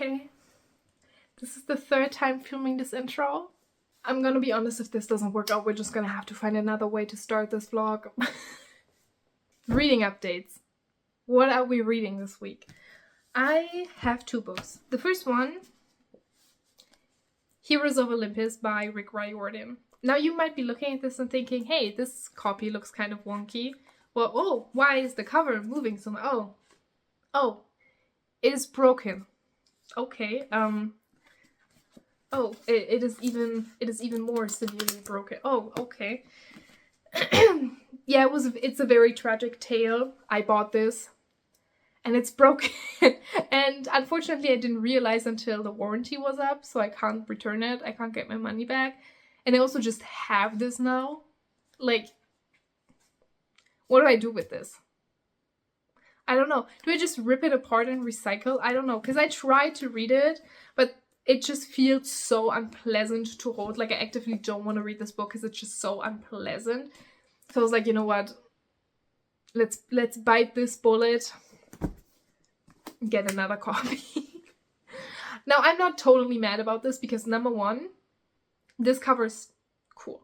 Okay. This is the third time filming this intro. I'm gonna be honest, if this doesn't work out, we're just gonna have to find another way to start this vlog. Reading updates. What are we reading this week? I have 2 books. The first one, Heroes of Olympus by Riordan. Now you might be looking at this and thinking, hey, this copy looks kind of wonky. Well, oh, why is the cover moving so much? Oh, it is broken. Okay, oh, it is even more severely broken. Oh, okay. Yeah, it's a very tragic tale. I bought this and it's broken. And unfortunately I didn't realize until the warranty was up, so I can't return it. I can't get my money back. And I also just have this now. Like, what do I do with this? I don't know. Do I just rip it apart and recycle? I don't know. Because I tried to read it, but it just feels so unpleasant to hold. Like, I actively don't want to read this book because it's just so unpleasant. So I was like, you know what? Let's bite this bullet. Get another copy. Now, I'm not totally mad about this because, number one, this cover's cool.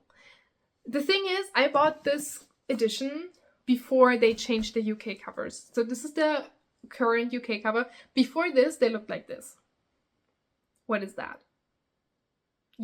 The thing is, I bought this edition before they changed the UK covers. So this is the current UK cover. Before this, they looked like this. What is that?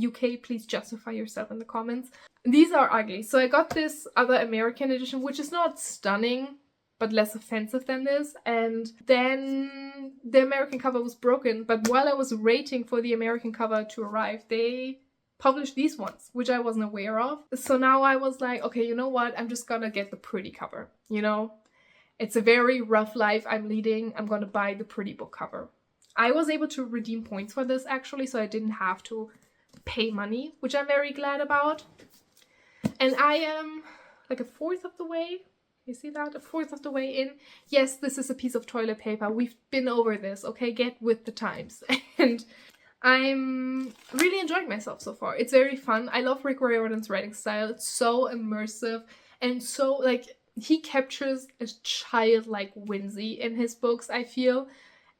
UK, please justify yourself in the comments. These are ugly. So I got this other American edition, which is not stunning, but less offensive than this. And then the American cover was broken. But while I was waiting for the American cover to arrive, they published these ones, which I wasn't aware of. So now I was like, okay, you know what? I'm just gonna get the pretty cover, you know? It's a very rough life I'm leading. I'm gonna buy the pretty book cover. I was able to redeem points for this actually, so I didn't have to pay money, which I'm very glad about. And I am like a fourth of the way. You see that? A fourth of the way in. Yes, this is a piece of toilet paper. We've been over this, okay? Get with the times. And I'm really enjoying myself so far. It's very fun. I love Rick Riordan's writing style. It's so immersive and so, like, he captures a childlike whimsy in his books, I feel.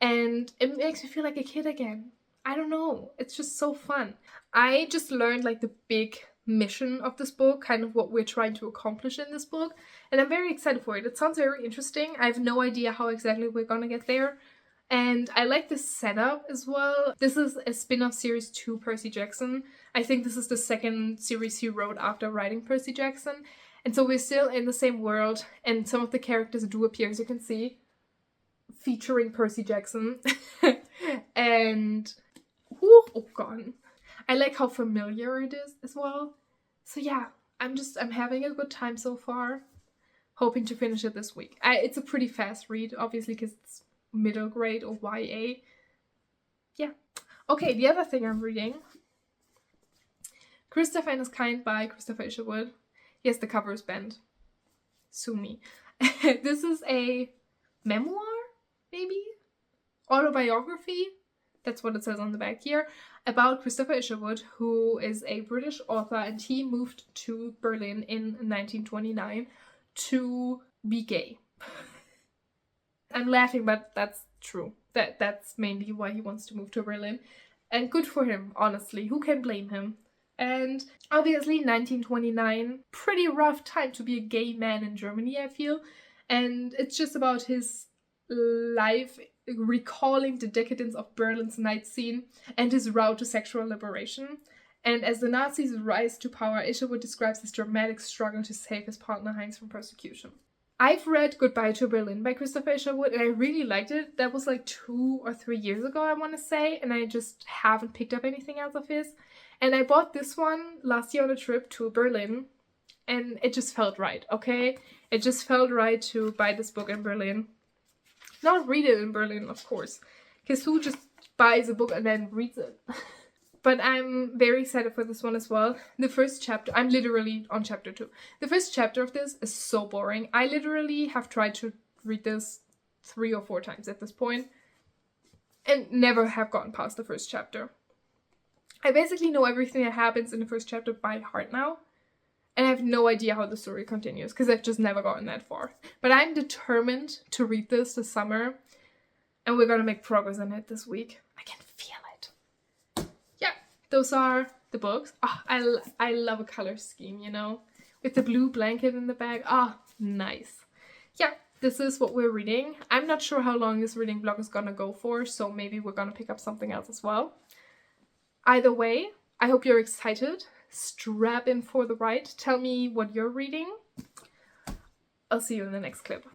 And it makes me feel like a kid again. I don't know. It's just so fun. I just learned, like, the big mission of this book, kind of what we're trying to accomplish in this book. And I'm very excited for it. It sounds very interesting. I have no idea how exactly we're gonna get there. And I like the setup as well. This is a spin-off series to Percy Jackson. I think this is the second series he wrote after writing Percy Jackson. And so we're still in the same world, and some of the characters do appear, as you can see, featuring Percy Jackson. And, oh god. I like how familiar it is as well. So yeah, I'm having a good time so far. Hoping to finish it this week. It's a pretty fast read, obviously, because it's middle grade or YA. Yeah. Okay, the other thing I'm reading, Christopher and His Kind by Christopher Isherwood. Yes, the cover is bent. Sue me. This is a memoir, maybe? Autobiography? That's what it says on the back here. About Christopher Isherwood, who is a British author, and he moved to Berlin in 1929 to be gay. I'm laughing, but that's true. That's mainly why he wants to move to Berlin. And good for him, honestly. Who can blame him? And obviously 1929, pretty rough time to be a gay man in Germany, I feel. And it's just about his life, recalling the decadence of Berlin's night scene and his route to sexual liberation. And as the Nazis rise to power, Isherwood describes his dramatic struggle to save his partner Heinz from persecution. I've read Goodbye to Berlin by Christopher Isherwood, and I really liked it. That was like 2 or 3 years ago, I want to say, and I just haven't picked up anything else of his. And I bought this one last year on a trip to Berlin, and it just felt right, okay? It just felt right to buy this book in Berlin. Not read it in Berlin, of course, because who just buys a book and then reads it? But I'm very excited for this one as well. The first chapter, I'm literally on chapter 2. The first chapter of this is so boring. I literally have tried to read this 3 or 4 times at this point and never have gotten past the first chapter. I basically know everything that happens in the first chapter by heart now. And I have no idea how the story continues because I've just never gotten that far. But I'm determined to read this summer. And we're gonna make progress on it this week. I can those are the books. Oh, I love a color scheme, you know, with the blue blanket in the back. Ah, nice. Yeah, this is what we're reading. I'm not sure how long this reading vlog is gonna go for, so maybe we're gonna pick up something else as well. Either way, I hope you're excited. Strap in for the ride. Tell me what you're reading. I'll see you in the next clip.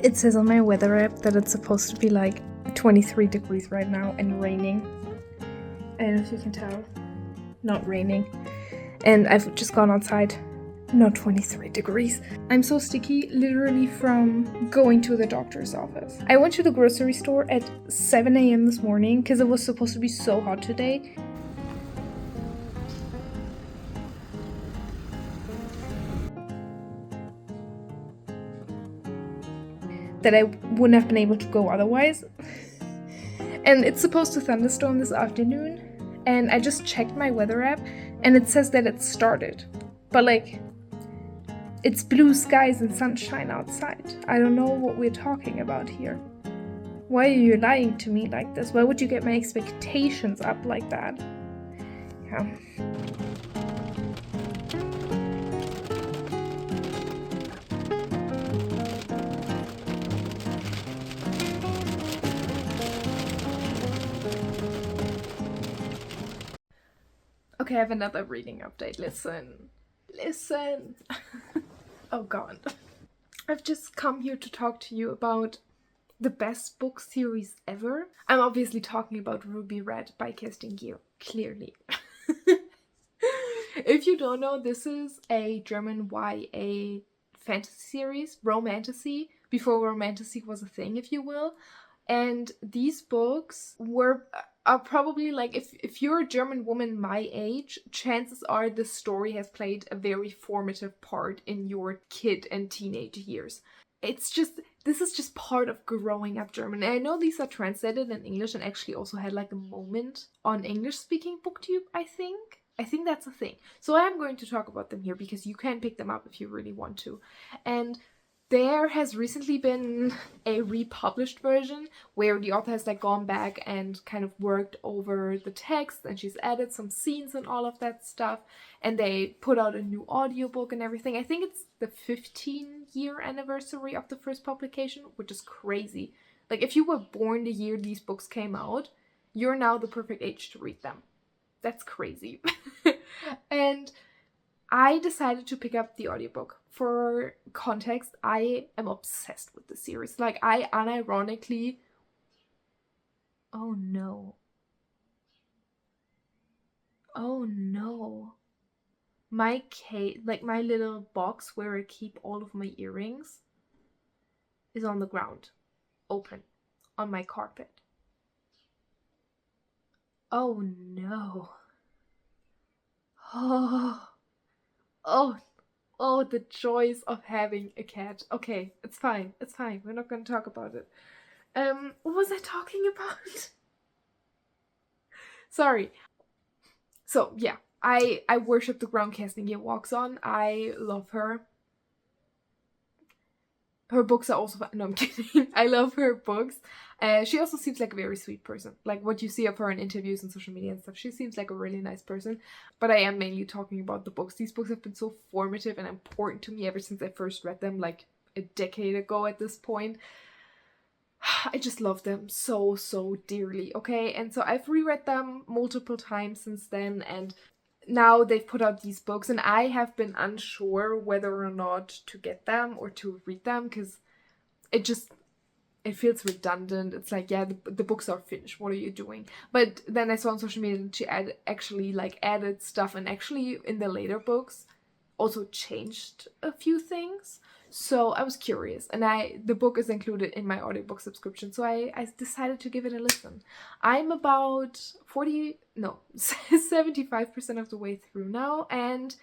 It says on my weather app that it's supposed to be like 23 degrees right now and raining. I don't know if you can tell. Not raining. And I've just gone outside. Not 23 degrees. I'm so sticky, literally from going to the doctor's office. I went to the grocery store at 7 a.m. this morning because it was supposed to be so hot today. That I wouldn't have been able to go otherwise. And it's supposed to thunderstorm this afternoon. And I just checked my weather app and it says that it started. But like, it's blue skies and sunshine outside. I don't know what we're talking about here. Why are you lying to me like this? Why would you get my expectations up like that? Yeah. Okay, I have another reading update. Listen. Oh god. I've just come here to talk to you about the best book series ever. I'm obviously talking about Ruby Red by Kerstin Gier, clearly. If you don't know, this is a German YA fantasy series, romantasy, before romantasy was a thing, if you will. And these books are probably like, if you're a German woman my age, chances are the story has played a very formative part in your kid and teenage years. This is just part of growing up German. And I know these are translated in English and actually also had like a moment on English-speaking BookTube, I think. I think that's a thing. So I am going to talk about them here because you can pick them up if you really want to. And there has recently been a republished version where the author has like gone back and kind of worked over the text and she's added some scenes and all of that stuff, and they put out a new audiobook and everything. I think it's the 15-year anniversary of the first publication, which is crazy. Like, if you were born the year these books came out, you're now the perfect age to read them. That's crazy. And I decided to pick up the audiobook. For context, I am obsessed with the series. Like, I unironically... Oh no. Oh no. My my little box where I keep all of my earrings is on the ground. Open. On my carpet. Oh no. Oh, the joys of having a cat. Okay, it's fine. We're not going to talk about it. What was I talking about? Sorry. So, yeah. I worship the ground Kerstin Gier walks on. I love her. Her books are also... No, I'm kidding. I love her books. She also seems like a very sweet person. Like, what you see of her in interviews and social media and stuff, she seems like a really nice person. But I am mainly talking about the books. These books have been so formative and important to me ever since I first read them, like a decade ago at this point. I just love them so, so dearly, okay? And so I've reread them multiple times since then, and now they've put out these books, and I have been unsure whether or not to get them or to read them, because it feels redundant. It's like, yeah, the books are finished. What are you doing? But then I saw on social media that she actually like added stuff, and actually in the later books also changed a few things. So I was curious, and the book is included in my audiobook subscription, so I decided to give it a listen. I'm about 75% of the way through now, and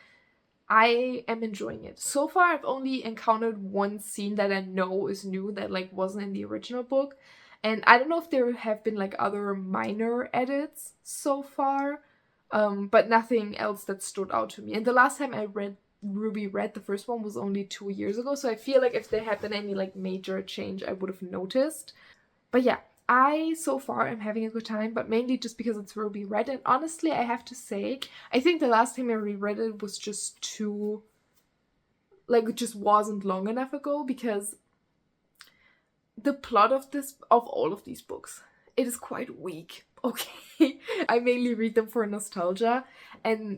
I am enjoying it. So far, I've only encountered one scene that I know is new that like wasn't in the original book. And I don't know if there have been like other minor edits so far, but nothing else that stood out to me. And the last time I read Ruby Red, the first one, was only 2 years ago. So I feel like if there had been any like major change, I would have noticed. But yeah, I so far am having a good time, but mainly just because it's Ruby Red. And honestly, I have to say, I think the last time I reread it was just too, like, it just wasn't long enough ago, because the plot of all of these books, it is quite weak. Okay, I mainly read them for nostalgia,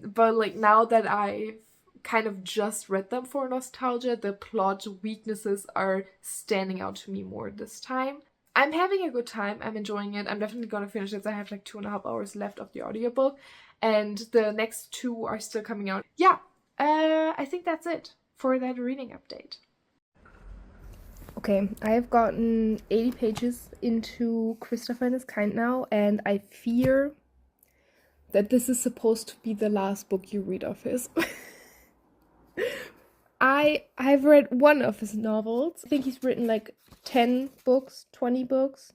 but like now that I've kind of just read them for nostalgia, the plot weaknesses are standing out to me more this time. I'm having a good time. I'm enjoying it. I'm definitely gonna finish it. I have like 2.5 hours left of the audiobook, and the next 2 are still coming out. Yeah, I think that's it for that reading update. Okay, I have gotten 80 pages into Christopher and His Kind now, and I fear that this is supposed to be the last book you read of his. I've read one of his novels. I think he's written like 10 books, 20 books,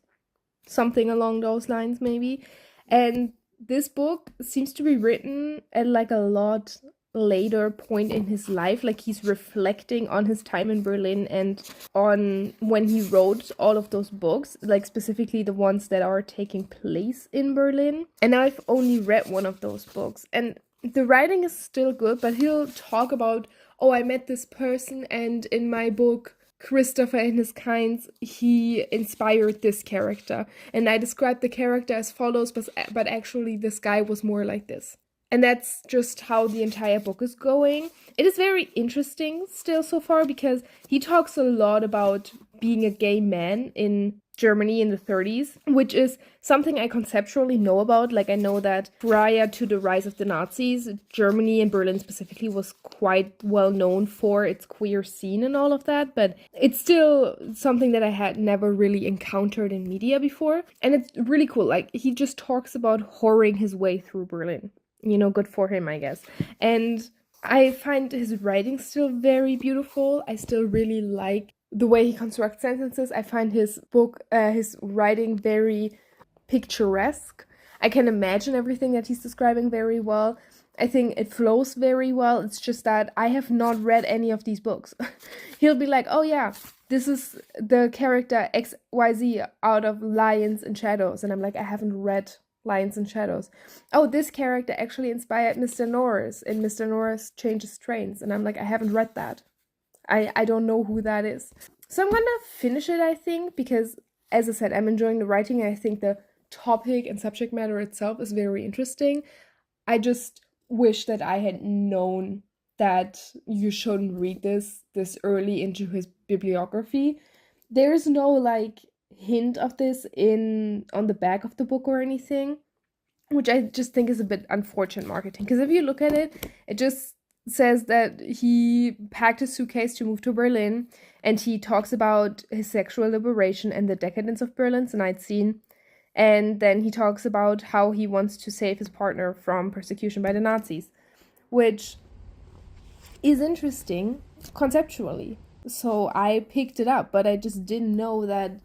something along those lines maybe. And this book seems to be written at like a lot later point in his life. Like he's reflecting on his time in Berlin and on when he wrote all of those books, like specifically the ones that are taking place in Berlin. And I've only read one of those books. And the writing is still good, but he'll talk about, oh, I met this person, and in my book, Christopher and His Kinds, he inspired this character. And I described the character as follows, but actually this guy was more like this. And that's just how the entire book is going. It is very interesting still so far, because he talks a lot about being a gay man in Germany in the 30s, which is something I conceptually know about. Like, I know that prior to the rise of the Nazis, Germany and Berlin specifically was quite well known for its queer scene and all of that, but it's still something that I had never really encountered in media before. And it's really cool. Like, he just talks about whoring his way through Berlin. You know, good for him, I guess. And I find his writing still very beautiful. I still really like the way he constructs sentences. I find his writing very picturesque. I can imagine everything that he's describing very well. I think it flows very well. It's just that I have not read any of these books. He'll be like, oh yeah, this is the character XYZ out of Lions and Shadows. And I'm like, I haven't read Lions and Shadows. Oh, this character actually inspired Mr. Norris in Mr. Norris Changes Trains. And I'm like, I haven't read that. I don't know who that is. So I'm gonna finish it, I think, because, as I said, I'm enjoying the writing, and I think the topic and subject matter itself is very interesting. I just wish that I had known that you shouldn't read this early into his bibliography. There's no, like, hint of this on the back of the book or anything, which I just think is a bit unfortunate marketing. Because if you look at it, it just says that he packed his suitcase to move to Berlin, and he talks about his sexual liberation and the decadence of Berlin's night scene. And then he talks about how he wants to save his partner from persecution by the Nazis, which is interesting conceptually. So I picked it up, but I just didn't know that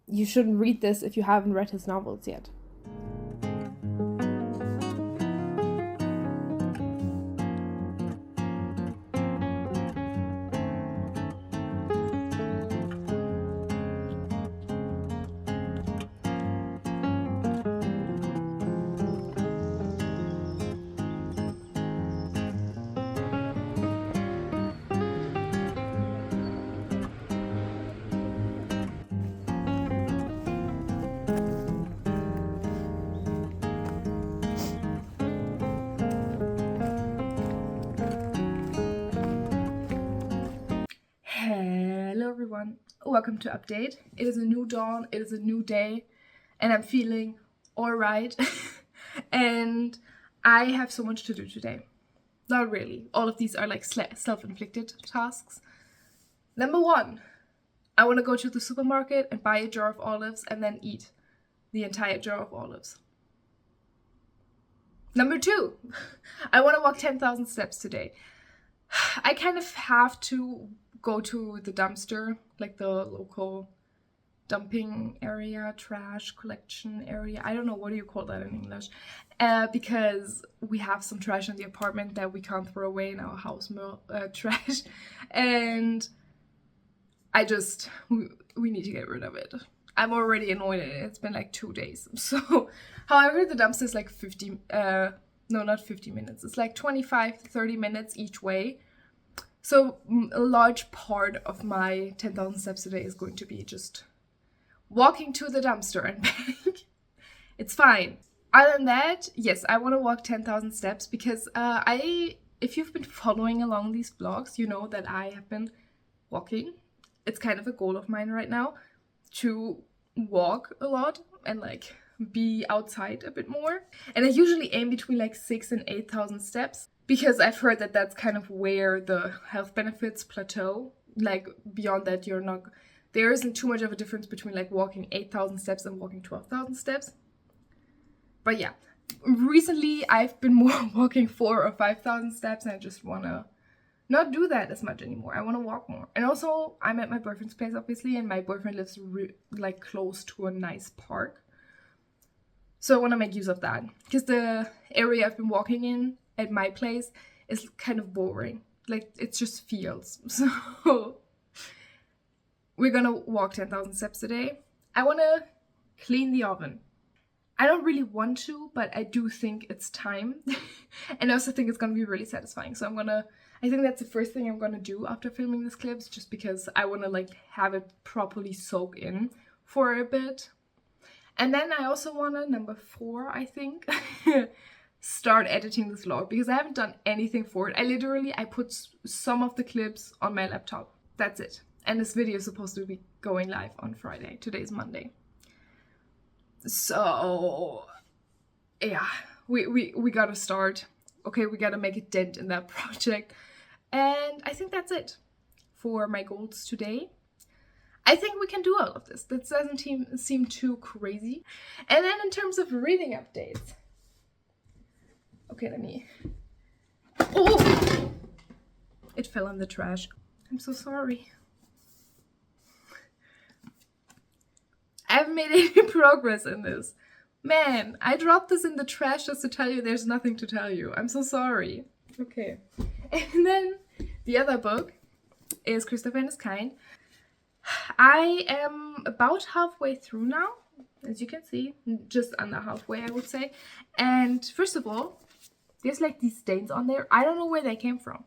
you shouldn't read this if you haven't read his novels yet. everyone. Welcome to Update. It is a new dawn, it is a new day, and I'm feeling alright. And I have so much to do today. Not really. All of these are like self-inflicted tasks. Number 1, I want to go to the supermarket and buy a jar of olives and then eat the entire jar of olives. Number 2, I want to walk 10,000 steps today. I kind of have to go to the dumpster, like the local dumping area, trash collection area. I don't know, what do you call that in English? Because we have some trash in the apartment that we can't throw away in our house trash. And we need to get rid of it. I'm already annoyed at it. It's been like 2 days. So, however, the dumpster is like 50, no, not 50 minutes. It's like 25, 30 minutes each way. So a large part of my 10,000 steps a day is going to be just walking to the dumpster and back. It's fine. Other than that, yes, I want to walk 10,000 steps because if you've been following along these vlogs, you know that I have been walking. It's kind of a goal of mine right now to walk a lot and like be outside a bit more. And I usually aim between like 6,000 and 8,000 steps because I've heard that that's kind of where the health benefits plateau. Like beyond that, there isn't too much of a difference between like walking 8,000 steps and walking 12,000 steps. But yeah, recently I've been more walking 4,000 or 5,000 steps and I just want to not do that as much anymore. I want to walk more. And also, I'm at my boyfriend's place, obviously, and my boyfriend lives like close to a nice park. So I want to make use of that. Because the area I've been walking in at my place is kind of boring. Like, it's just fields. So we're gonna walk 10,000 steps a day. I want to clean the oven. I don't really want to, but I do think it's time. And I also think it's gonna be really satisfying. So I think that's the first thing I'm gonna do after filming this clip, just because I wanna like have it properly soak in for a bit. And then I also wanna, number 4, I think, start editing this vlog because I haven't done anything for it. I put some of the clips on my laptop. That's it. And this video is supposed to be going live on Friday. Today's Monday. So yeah, we gotta start. Okay, we gotta make a dent in that project. And I think that's it for my goals today. I think we can do all of this. That doesn't seem too crazy. And then in terms of reading updates. Okay, oh! It fell in the trash. I'm so sorry. I haven't made any progress in this. Man, I dropped this in the trash just to tell you there's nothing to tell you. I'm so sorry. Okay. And then the other book is Christopher and His Kind. I am about halfway through now, as you can see. Just under halfway, I would say. And first of all, there's like these stains on there. I don't know where they came from.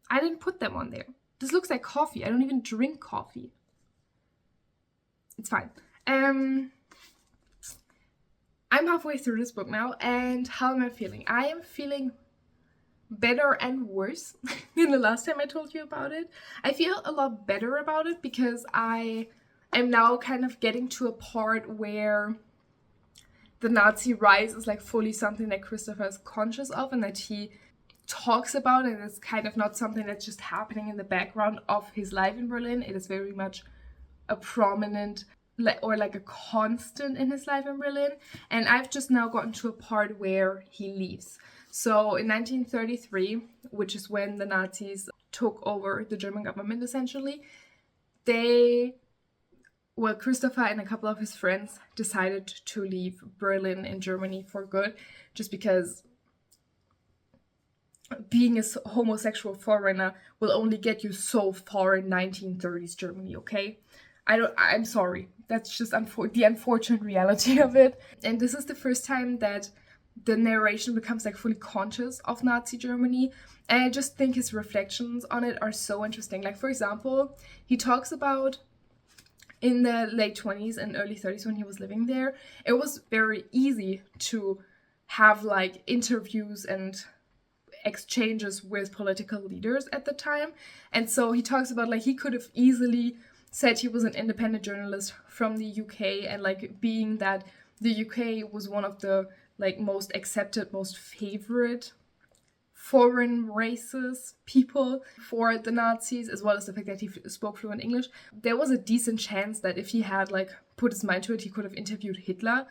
I didn't put them on there. This looks like coffee. I don't even drink coffee. It's fine. I'm halfway through this book now, and how am I feeling? I am feeling better and worse than the last time I told you about it. I feel a lot better about it because I am now kind of getting to a part where the Nazi rise is like fully something that Christopher is conscious of and that he talks about, and it's kind of not something that's just happening in the background of his life in Berlin. It is very much a prominent or like a constant in his life in Berlin. And I've just now gotten to a part where he leaves. So in 1933, which is when the Nazis took over the German government essentially, Christopher and a couple of his friends decided to leave Berlin in Germany for good, just because being a homosexual foreigner will only get you so far in 1930s Germany, okay? I'm sorry. That's just the unfortunate reality of it. And this is the first time that the narration becomes like fully conscious of Nazi Germany. And I just think his reflections on it are so interesting. Like, for example, he talks about in the late 20s and early 30s when he was living there, it was very easy to have like interviews and exchanges with political leaders at the time. And so he talks about like he could have easily said he was an independent journalist from the UK, and like being that the UK was one of the like most accepted, most favorite foreign races, people for the Nazis, as well as the fact that he spoke fluent English, there was a decent chance that if he had like put his mind to it, he could have interviewed Hitler.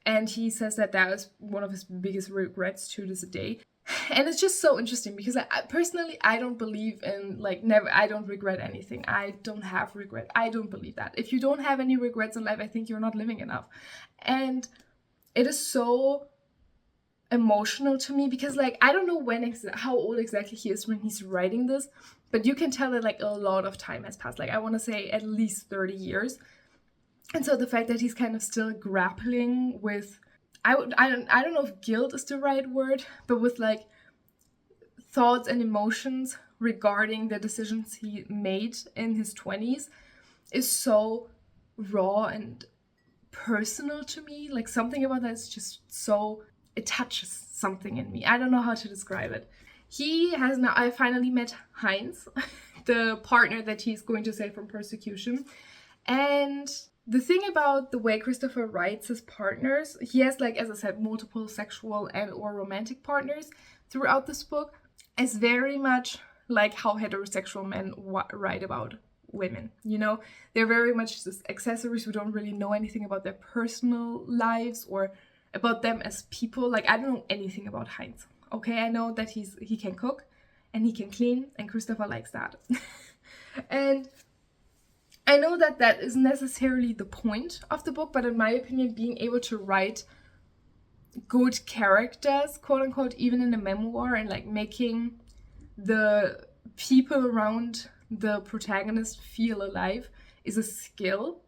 And he says that that is one of his biggest regrets to this day. And it's just so interesting because I personally, I don't believe in like never, I don't regret anything. I don't have regret. I don't believe that. If you don't have any regrets in life, I think you're not living enough. And it is so emotional to me because like I don't know how old exactly he is when he's writing this, but you can tell that like a lot of time has passed. Like I want to say at least 30 years. And so the fact that he's kind of still grappling with I don't know if guilt is the right word, but with like thoughts and emotions regarding the decisions he made in his 20s is so raw and personal to me. Like something about that is just so, it touches something in me. I don't know how to describe it. I finally met Heinz, the partner that he's going to save from persecution. And the thing about the way Christopher writes his partners, he has, like, as I said, multiple sexual and or romantic partners throughout this book, is very much like how heterosexual men write about women. You know, they're very much just accessories. We don't really know anything about their personal lives or about them as people. Like, I don't know anything about Heinz. Okay, I know that he can cook and he can clean, and Christopher likes that. And I know that that isn't necessarily the point of the book, but in my opinion, being able to write good characters, quote unquote, even in a memoir, and like making the people around the protagonist feel alive is a skill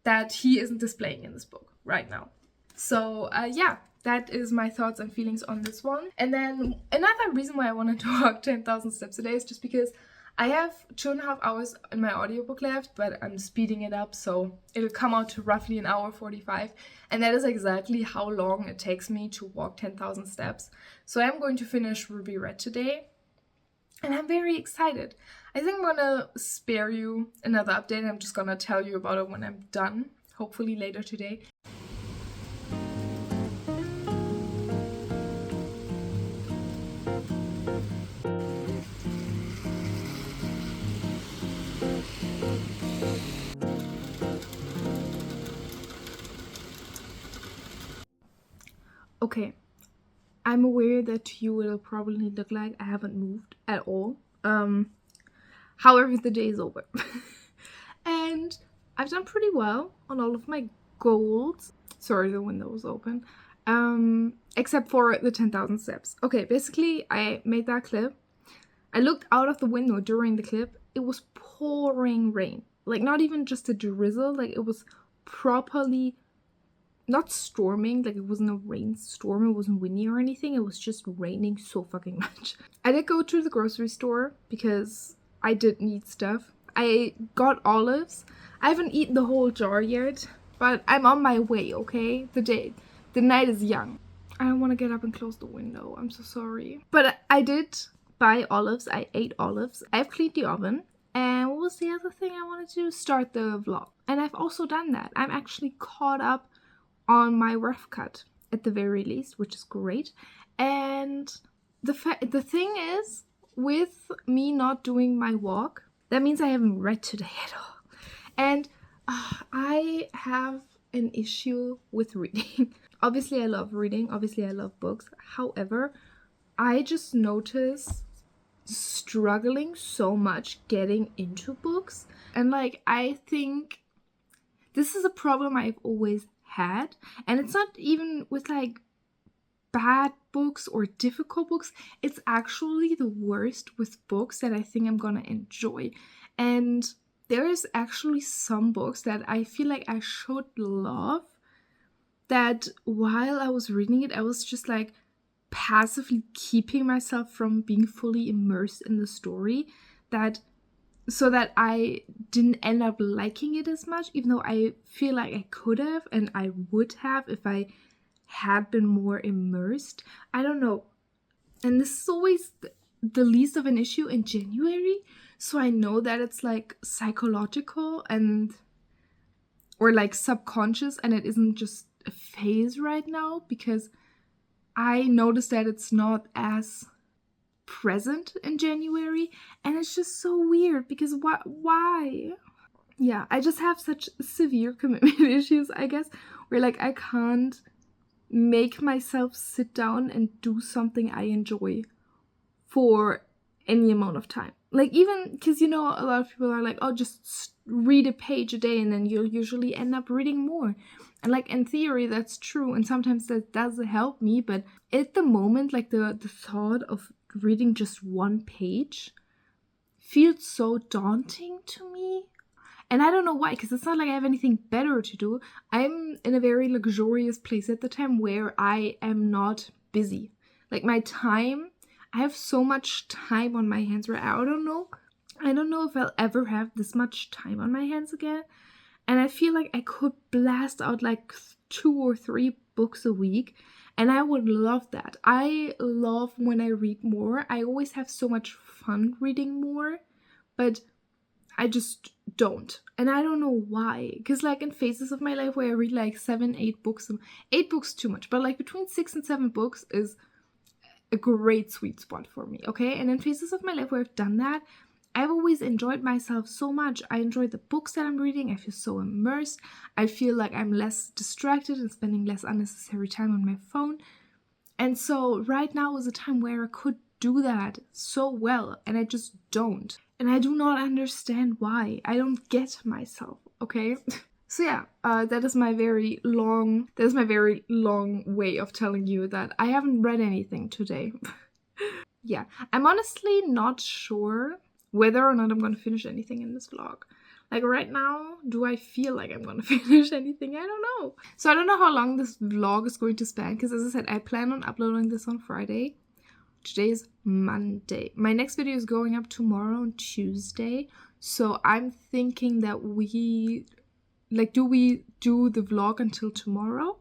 that he isn't displaying in this book right now. So yeah, that is my thoughts and feelings on this one. And then another reason why I wanted to walk 10,000 steps a day is just because I have 2.5 hours in my audiobook left, but I'm speeding it up, so it'll come out to roughly 1:45. And that is exactly how long it takes me to walk 10,000 steps. So I'm going to finish Ruby Red today, and I'm very excited. I think I'm gonna spare you another update. I'm just gonna tell you about it when I'm done, hopefully later today. Okay, I'm aware that to you it'll probably look like I haven't moved at all. However, the day is over. And I've done pretty well on all of my goals. Sorry, the window was open. Except for the 10,000 steps. Okay, basically, I made that clip. I looked out of the window during the clip. It was pouring rain. Like, not even just a drizzle. Like, it was properly not storming, like it wasn't a rainstorm, it wasn't windy or anything, it was just raining so fucking much. I did go to the grocery store because I did need stuff. I got olives. I haven't eaten the whole jar yet, but I'm on my way, okay? The night is young. I don't want to get up and close the window, I'm so sorry. But I did buy olives, I ate olives. I've cleaned the oven. And what was the other thing I wanted to do? Start the vlog. And I've also done that. I'm actually caught up on my rough cut at the very least, which is great. And the thing is, with me not doing my walk, that means I haven't read today at all. And I have an issue with reading. Obviously I love reading, obviously I love books. However, I just notice struggling so much getting into books. And like, I think this is a problem I've always had, and it's not even with like bad books or difficult books, it's actually the worst with books that I think I'm gonna enjoy. And there is actually some books that I feel like I should love, that while I was reading it I was just like passively keeping myself from being fully immersed in the story, so that I didn't end up liking it as much, even though I feel like I could have and I would have if I had been more immersed. I don't know. And this is always the least of an issue in January. So I know that it's like psychological and or like subconscious, and it isn't just a phase right now, because I noticed that it's not as present in January, and it's just so weird because why? Yeah, I just have such severe commitment issues, I guess, where like I can't make myself sit down and do something I enjoy for any amount of time. Like, even because, you know, a lot of people are like, oh, just read a page a day and then you'll usually end up reading more. And like, in theory, that's true, and sometimes that does help me, but at the moment, like, the thought of reading just one page feels so daunting to me. And I don't know why, because it's not like I have anything better to do. I'm in a very luxurious place at the time where I am not busy. Like, my time, I have so much time on my hands right now. I don't know if I'll ever have this much time on my hands again. And I feel like I could blast out like 2 or 3 books a week. And I would love that. I love when I read more. I always have so much fun reading more. But I just don't. And I don't know why. Because like in phases of my life where I read like 7, 8 books. 8 books too much. But like between 6 and 7 books is a great sweet spot for me. Okay. And in phases of my life where I've done that, I've always enjoyed myself so much. I enjoy the books that I'm reading. I feel so immersed. I feel like I'm less distracted and spending less unnecessary time on my phone. And so right now is a time where I could do that so well, and I just don't. And I do not understand why. I don't get myself, okay? So yeah, that is my very long way of telling you that I haven't read anything today. Yeah, I'm honestly not sure whether or not I'm gonna finish anything in this vlog. Like right now, do I feel like I'm gonna finish anything? I don't know. So I don't know how long this vlog is going to span, because as I said, I plan on uploading this on Friday. Today is Monday. My next video is going up tomorrow on Tuesday. So I'm thinking that do we do the vlog until tomorrow?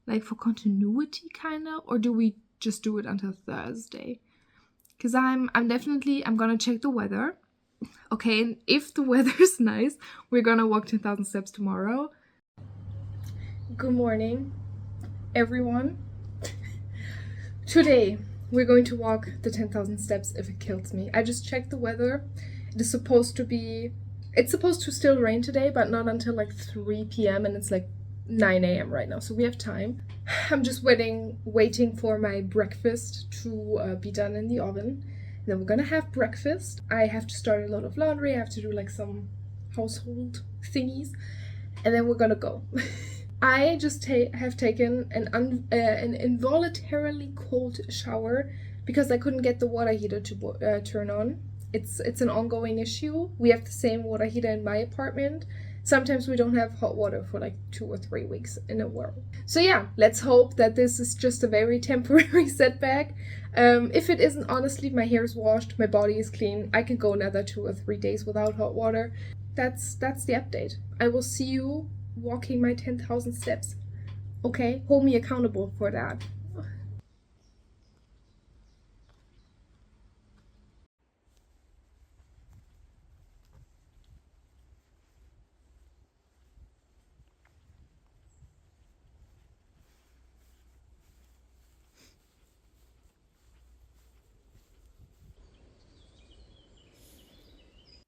Like for continuity kind of? Or do we just do it until Thursday? Because I'm gonna check the weather. Okay, and if the weather is nice, we're gonna walk 10,000 steps tomorrow. Good morning, everyone. Today, we're going to walk the 10,000 steps if it kills me. I just checked the weather. It's supposed to still rain today, but not until like 3 p.m. and it's like 9 a.m. right now, so we have time. I'm just waiting for my breakfast to be done in the oven. And then we're gonna have breakfast. I have to start a lot of laundry. I have to do like some household thingies. And then we're gonna go. I just have taken an involuntarily cold shower because I couldn't get the water heater to turn on. It's an ongoing issue. We have the same water heater in my apartment. Sometimes we don't have hot water for like 2 or 3 weeks in a row. So yeah, let's hope that this is just a very temporary setback. If it isn't, honestly, my hair is washed, my body is clean. I can go another 2 or 3 days without hot water. That's the update. I will see you walking my 10,000 steps. Okay, hold me accountable for that.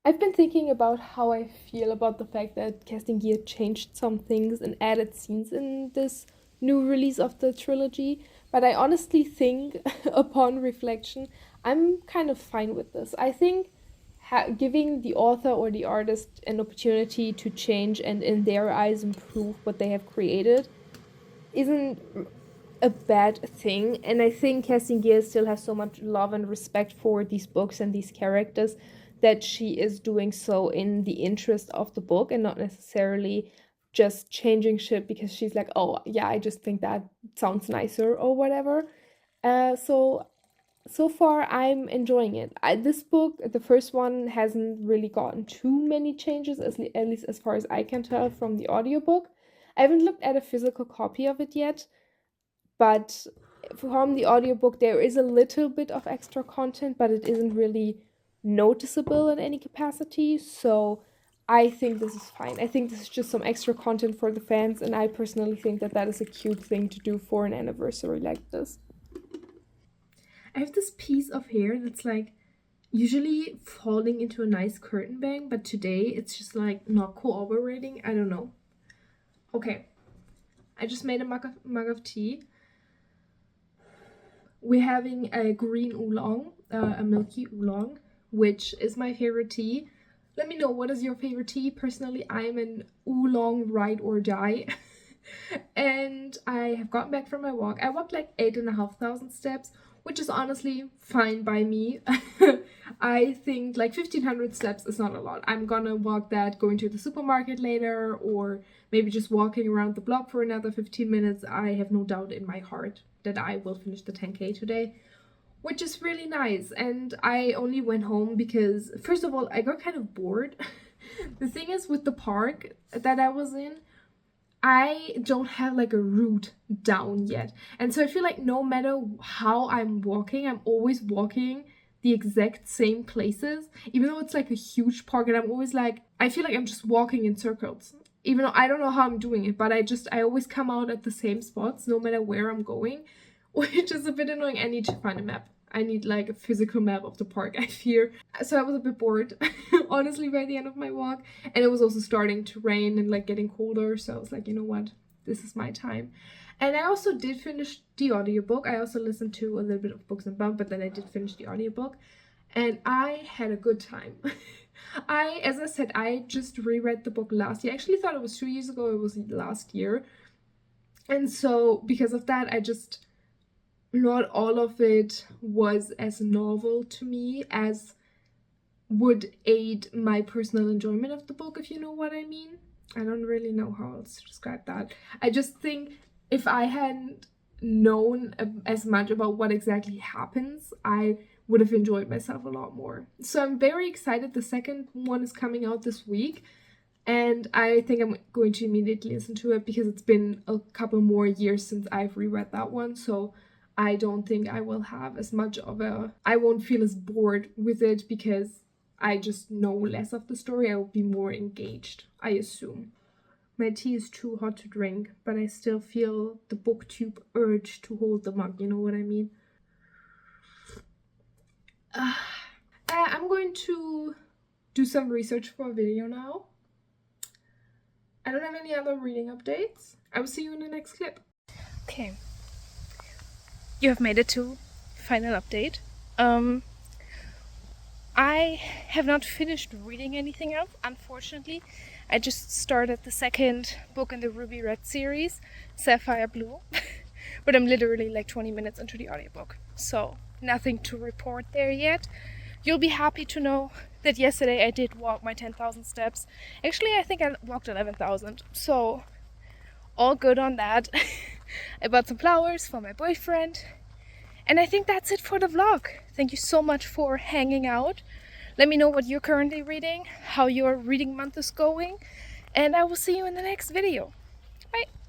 I've been thinking about how I feel about the fact that Gier changed some things and added scenes in this new release of the trilogy, but I honestly think, upon reflection, I'm kind of fine with this. I think giving the author or the artist an opportunity to change and, in their eyes, improve what they have created isn't a bad thing. And I think Kerstin Gier still has so much love and respect for these books and these characters that she is doing so in the interest of the book and not necessarily just changing shit because she's like, oh yeah, I just think that sounds nicer or whatever. So far I'm enjoying it. This book, the first one, hasn't really gotten too many changes, at least as far as I can tell from the audiobook. I haven't looked at a physical copy of it yet, but from the audiobook, there is a little bit of extra content, but it isn't really noticeable in any capacity. So I think this is fine. I think this is just some extra content for the fans, and I personally think that that is a cute thing to do for an anniversary like this. I have this piece of hair that's like usually falling into a nice curtain bang, but today it's just like not cooperating. I don't know. Okay, I just made a mug of tea. We're having a green oolong, a milky oolong, which is my favorite tea. Let me know, what is your favorite tea? Personally, I'm an oolong ride or die. And I have gotten back from my walk. I walked like 8,500 steps, which is honestly fine by me. I think like 1,500 steps is not a lot. I'm gonna walk that going to the supermarket later, or maybe just walking around the block for another 15 minutes. I have no doubt in my heart that I will finish the 10K today, which is really nice. And I only went home because, first of all, I got kind of bored. The thing is, with the park that I was in, I don't have like a route down yet. And so I feel like no matter how I'm walking, I'm always walking the exact same places, even though it's like a huge park. And I'm always like, I feel like I'm just walking in circles, even though I don't know how I'm doing it, but I always come out at the same spots no matter where I'm going, which is a bit annoying. I need to find a map. I need like a physical map of the park, I fear. So I was a bit bored, honestly, by the end of my walk. And it was also starting to rain and like getting colder. So I was like, you know what? This is my time. And I also did finish the audiobook. I also listened to a little bit of Books and Bump, but then I did finish the audiobook. And I had a good time. As I said, I just reread the book last year. I actually thought it was 2 years ago. It was last year. And so because of that, not all of it was as novel to me as would aid my personal enjoyment of the book, if you know what I mean. I don't really know how else to describe that. I just think if I hadn't known as much about what exactly happens, I would have enjoyed myself a lot more. So I'm very excited. The second one is coming out this week, and I think I'm going to immediately listen to it because it's been a couple more years since I've reread that one. So I don't think I will have as much of I won't feel as bored with it because I just know less of the story. I will be more engaged, I assume. My tea is too hot to drink, but I still feel the booktube urge to hold the mug, you know what I mean? I'm going to do some research for a video now. I don't have any other reading updates. I will see you in the next clip. Okay. You have made it to final update. I have not finished reading anything else, unfortunately. I just started the second book in the Ruby Red series, Sapphire Blue, but I'm literally like 20 minutes into the audiobook, so nothing to report there yet. You'll be happy to know that yesterday I did walk my 10,000 steps. Actually, I think I walked 11,000, so all good on that. I bought some flowers for my boyfriend. And I think that's it for the vlog. Thank you so much for hanging out. Let me know what you're currently reading, how your reading month is going, and I will see you in the next video. Bye!